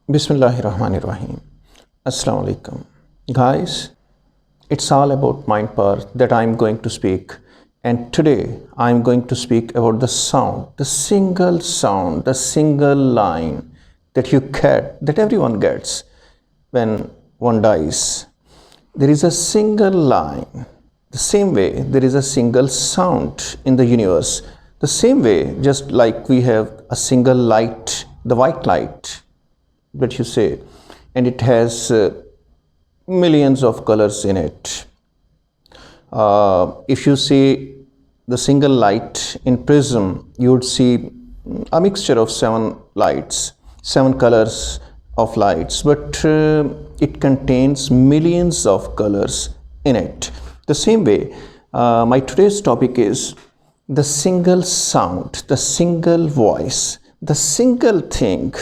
Bismillahirrahmanirrahim. Assalamu alaikum. Guys, it's all about mind power that I'm going to speak. And today I'm going to speak about the sound, the single line that you get, that everyone gets when one dies. There is a single line. The same way there is a single sound in the universe. The same way, just like we have a single light, the white light that you say, and it has millions of colors in it. If you see the single light in prism, you would see a mixture of seven lights, seven colors of lights, but it contains millions of colors in it. The same way, my today's topic is the single sound, the single voice, the single thing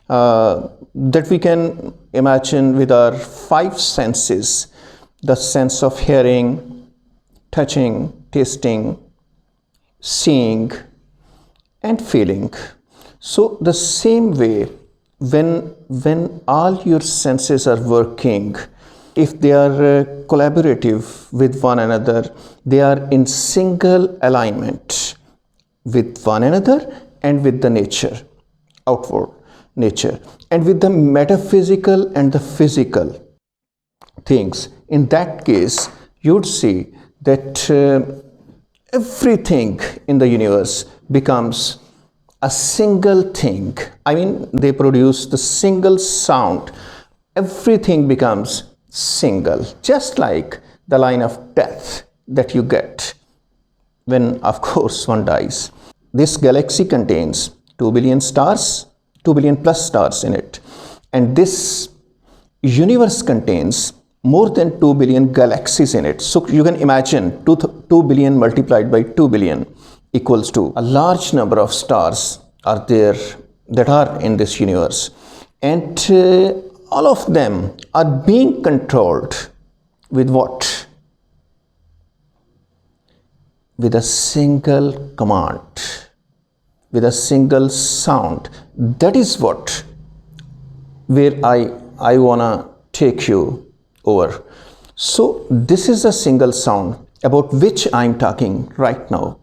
that we can imagine with our five senses, the sense of hearing, touching, tasting, seeing, and feeling. So the same way, when all your senses are working, if they are collaborative with one another, they are in single alignment with one another and with the nature, outward nature, and with the metaphysical and the physical things. In that case, you'd see that everything in the universe becomes a single thing. I mean, they produce the single sound. Everything becomes single, just like the line of death that you get when, of course, one dies. This galaxy contains 2 billion stars, 2 billion plus stars in it, and this universe contains more than 2 billion galaxies in it. So you can imagine 2 billion multiplied by 2 billion equals to a large number of stars are there that are in this universe, and all of them are being controlled with what? With a single command, with a single sound. That is what where I wanna take you over. So this is a single sound about which I'm talking right now,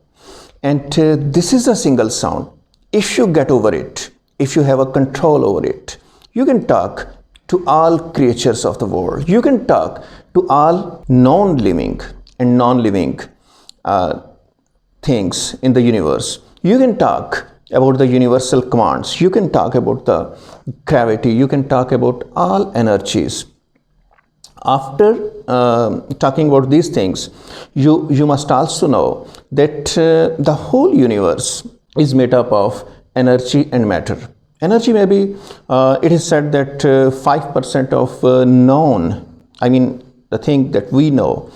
and this is a single sound. If you get over it, if you have a control over it, you can talk to all creatures of the world. You can talk to all non-living and non-living things in the universe. You can talk about the universal commands. You can talk about the gravity. You can talk about all energies. After talking about these things, you must also know that the whole universe is made up of energy and matter. Energy, maybe it is said that 5% of known, I mean the thing that we know,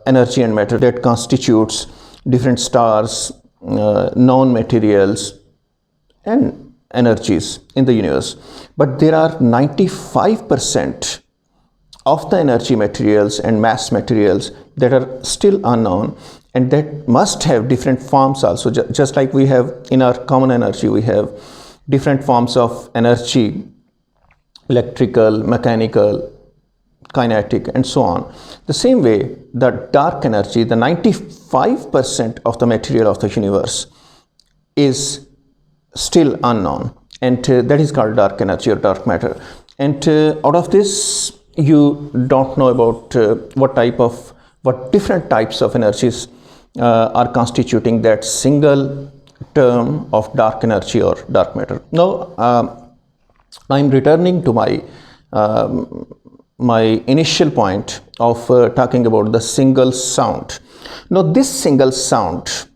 energy and matter, that constitutes different stars, known materials and energies in the universe. But there are 95% of the energy materials and mass materials that are still unknown, and that must have different forms also. Just like we have in our common energy, we have different forms of energy, electrical, mechanical, kinetic, and so on. The same way, the dark energy, the 95% of the material of the universe is still unknown, and that is called dark energy or dark matter. And out of this, you don't know about what different types of energies are constituting that single term of dark energy or dark matter. Now, I'm returning to my initial point of talking about the single sound. Now, this single sound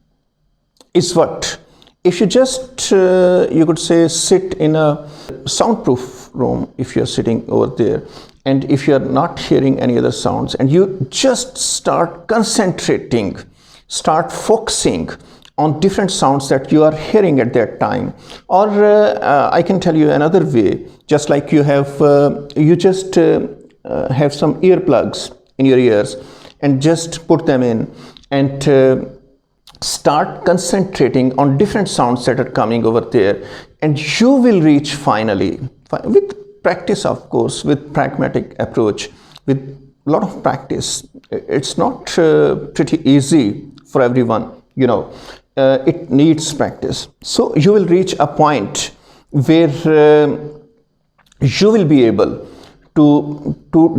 is what? If you just, you could say, sit in a soundproof room, if you're sitting over there, and if you're not hearing any other sounds, and you just start concentrating, start focusing on different sounds that you are hearing at that time. Or I can tell you another way, just like you have, you just have some earplugs in your ears and just put them in and start concentrating on different sounds that are coming over there. and you will reach finally, with practice, of course, with pragmatic approach, with a lot of practice. It's not pretty easy for everyone, it needs practice. So you will reach a point where you will be able to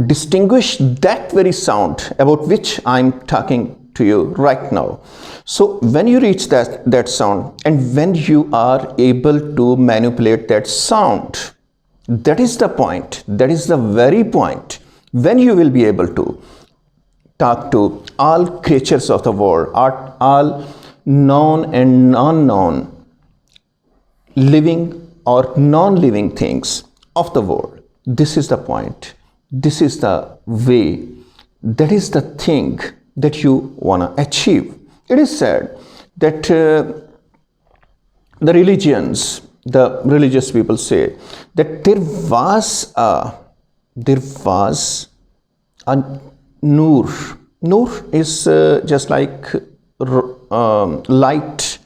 distinguish that very sound about which I'm talking to you right now. So when you reach that sound, and when you are able to manipulate that sound, that is the point, that is the very point when you will be able to talk to all creatures of the world, all known and non-known, living or non-living things of the world. This is the point. This is the way. That is the thing that you want to achieve. It is said that the religious people say that there was a Noor. Noor is just like light,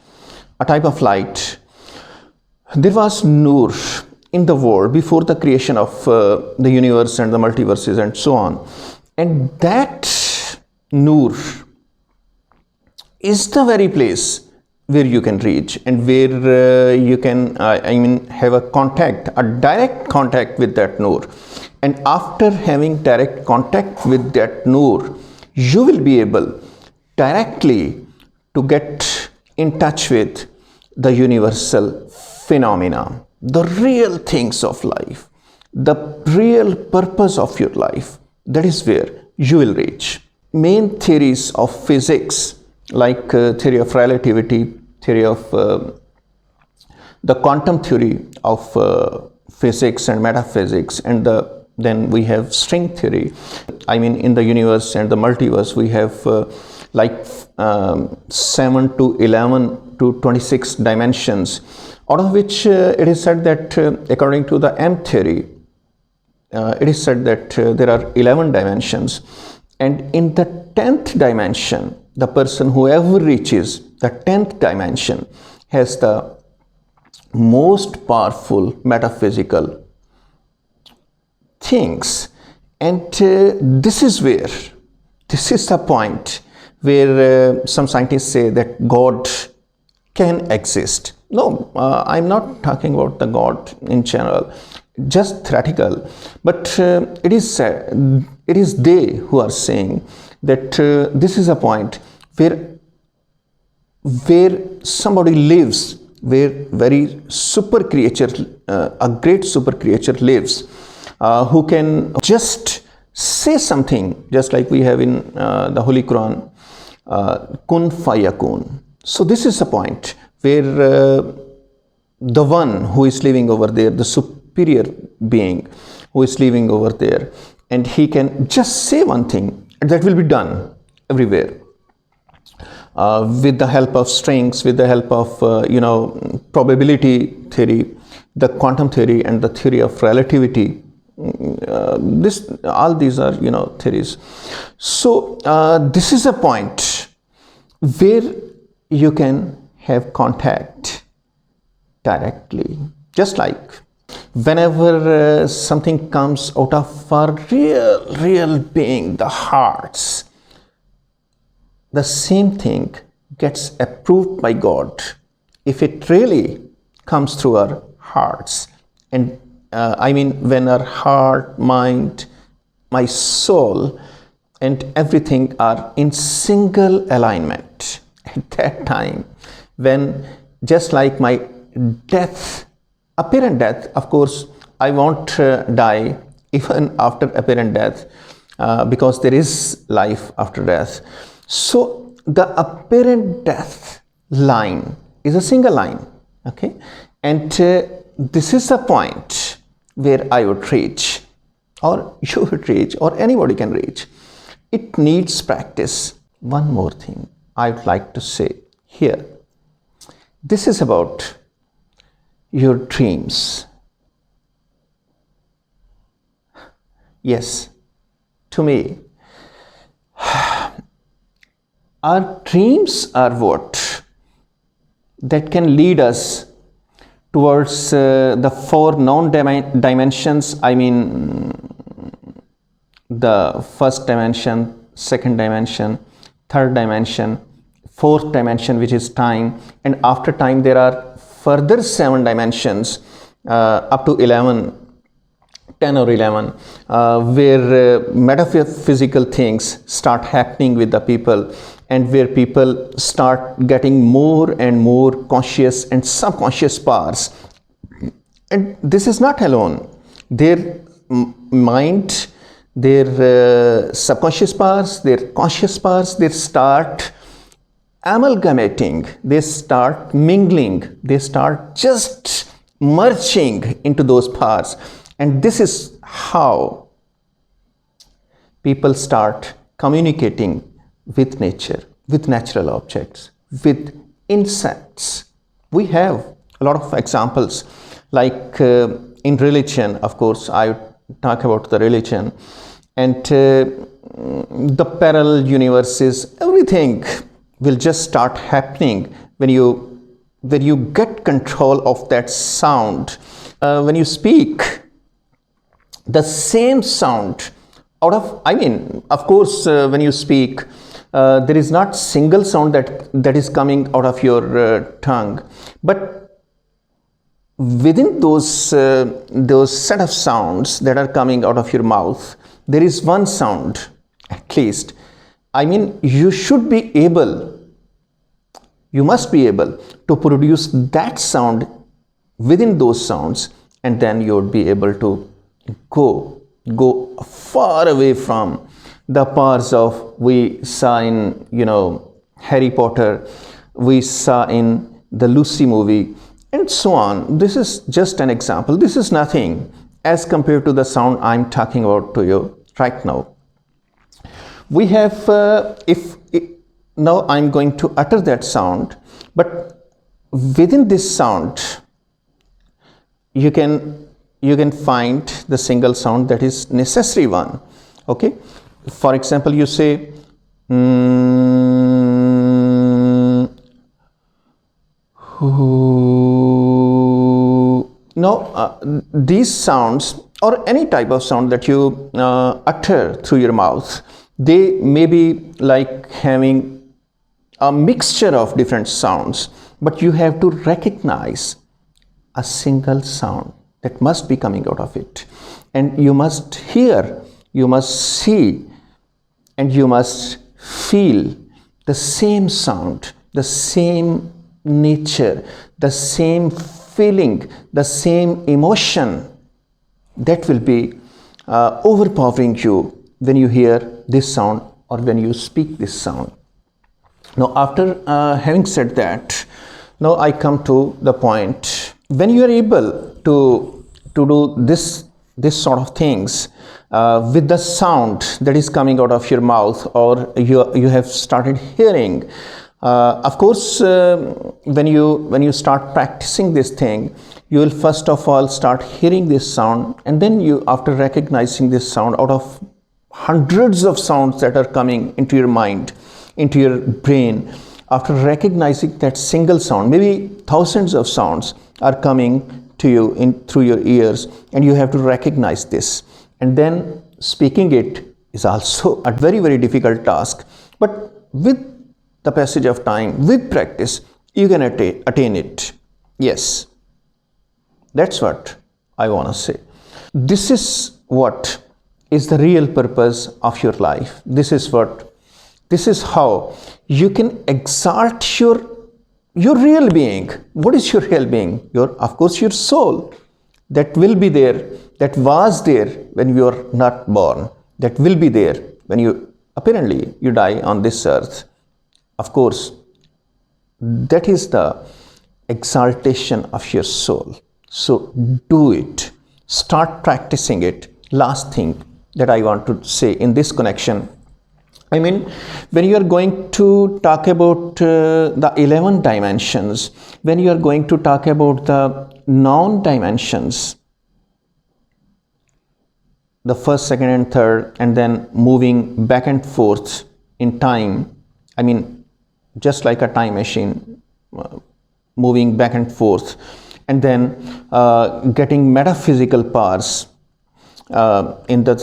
a type of light. There was Noor in the world before the creation of the universe and the multiverses and so on. And that Noor is the very place where you can reach, and where you can have a direct contact with that Noor. And after having direct contact with that Noor, you will be able directly to get in touch with the universal phenomena, the real things of life, the real purpose of your life. That is where you will reach. Main theories of physics, like theory of relativity, theory of the quantum theory of physics and metaphysics, and then we have string theory. In the universe and the multiverse, we have 7 to 11 to 26 dimensions, out of which it is said that according to the M theory, it is said that there are 11 dimensions. And in the 10th dimension, the person whoever reaches the 10th dimension has the most powerful metaphysical things. And this is the point where some scientists say that God can exist. No, I'm not talking about the God in general, just theoretical. But it is they who are saying that this is a point where somebody lives, where very super creature, a great super creature lives, who can just say something, just like we have in the Holy Quran, kun fayakun. So this is a point where the one who is living over there, the superior being who is living over there, and he can just say one thing, and that will be done everywhere. With the help of strings, with the help of probability theory, the quantum theory, and the theory of relativity. All these are theories. So this is a point where you can have contact directly, just like whenever something comes out of our real being, the hearts, the same thing gets approved by God if it really comes through our hearts. And when our heart, mind, my soul, and everything are in single alignment, at that time, when just like my death, apparent death, of course, I won't die even after apparent death, because there is life after death. So the apparent death line is a single line, okay? And this is the point where I would reach, or you would reach, or anybody can reach. It needs practice. One more thing I would like to say here. This is about your dreams. Yes, to me, our dreams are what that can lead us towards the four known dimensions. I mean, the first dimension, second dimension, third dimension, fourth dimension, which is time, and after time there are further 7 dimensions, up to 11, 10 or 11, where metaphysical things start happening with the people, and where people start getting more and more conscious and subconscious powers. And this is not alone. Their mind, their subconscious powers, their conscious powers, they start amalgamating, they start mingling, they start just merging into those powers. And this is how people start communicating with nature, with natural objects, with insects. We have a lot of examples, like in religion, of course, I talk about the religion, and the parallel universes, everything will just start happening when you get control of that sound. When you speak, the same sound out of, I mean, of course, when you speak, there is not single sound that is coming out of your tongue, but within those set of sounds that are coming out of your mouth, there is one sound at least. I mean, you must be able to produce that sound within those sounds, and then you would be able to go far away from the powers of, we saw in, Harry Potter, we saw in the Lucy movie, and so on. This is just an example. This is nothing as compared to the sound I'm talking about to you right now. We have, now I'm going to utter that sound, but within this sound, you can find the single sound that is necessary one. Okay, for example, you say these sounds, or any type of sound that you utter through your mouth, they may be like having a mixture of different sounds, but you have to recognize a single sound that must be coming out of it, and you must hear, you must see, and you must feel the same sound, the same nature, the same feeling, the same emotion that will be overpowering you when you hear this sound or when you speak this sound. Now, after having said that, now I come to the point when you are able to do this sort of things with the sound that is coming out of your mouth, or you have started hearing. Of course, when you start practicing this thing, you will first of all start hearing this sound, and then after recognizing this sound out of hundreds of sounds that are coming into your mind, into your brain, after recognizing that single sound, maybe thousands of sounds are coming to you through your ears, and you have to recognize this, and then speaking it is also a very, very difficult task. But with the passage of time, with practice, you can attain it. Yes, that's what I want to say. This is what is the real purpose of your life. This is how you can exalt your real being. What is your real being? Of course, your soul that will be there, that was there when you are not born, that will be there when you die on this earth. Of course, that is the exaltation of your soul. So do it. Start practicing it. Last thing that I want to say in this connection, I mean, when you are going to talk about the 11 dimensions, when you are going to talk about the non-dimensions, the first, second, and third, and then moving back and forth in time, I mean, just like a time machine moving back and forth, and then getting metaphysical powers in the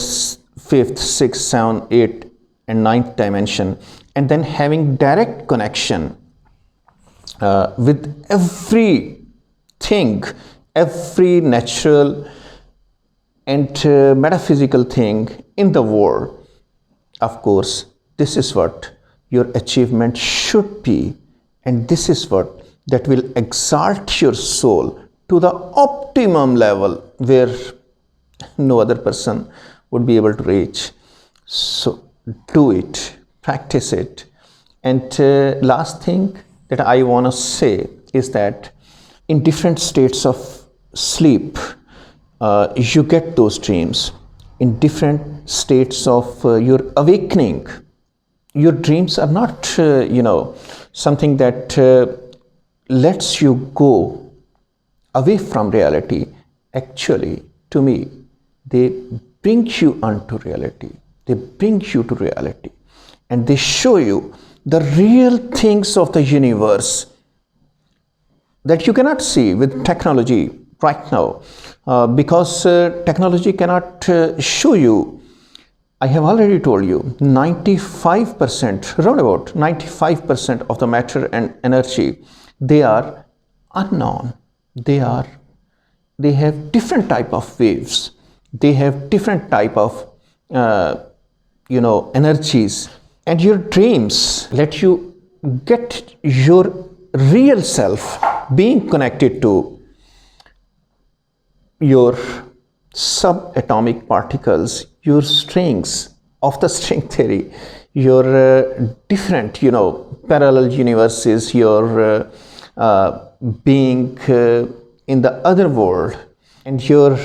fifth, sixth, seventh, eighth, and ninth dimension, and then having direct connection with everything, every natural and metaphysical thing in the world. Of course, this is what your achievement should be, and this is what that will exalt your soul to the optimum level where no other person would be able to reach. So do it, practice it. And last thing that I want to say is that in different states of sleep, you get those dreams. In different states of your awakening, your dreams are not, something that lets you go away from reality. Actually, to me, they bring you unto reality. They bring you to reality, and they show you the real things of the universe that you cannot see with technology right now, because technology cannot show you. I have already told you 95%, around about 95% of the matter and energy, they are unknown. They have different type of waves. They have different type of energies, and your dreams let you get your real self being connected to your subatomic particles, your strings of the string theory, your different parallel universes, your being in the other world, and you're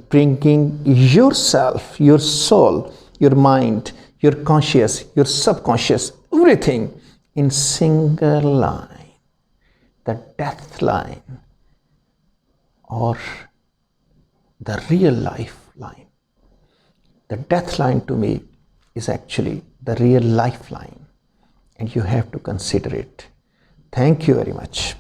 bringing yourself, your soul, your mind, your conscious, your subconscious, everything in single line, the death line, or the real life line. The death line to me is actually the real lifeline, and you have to consider it. Thank you very much.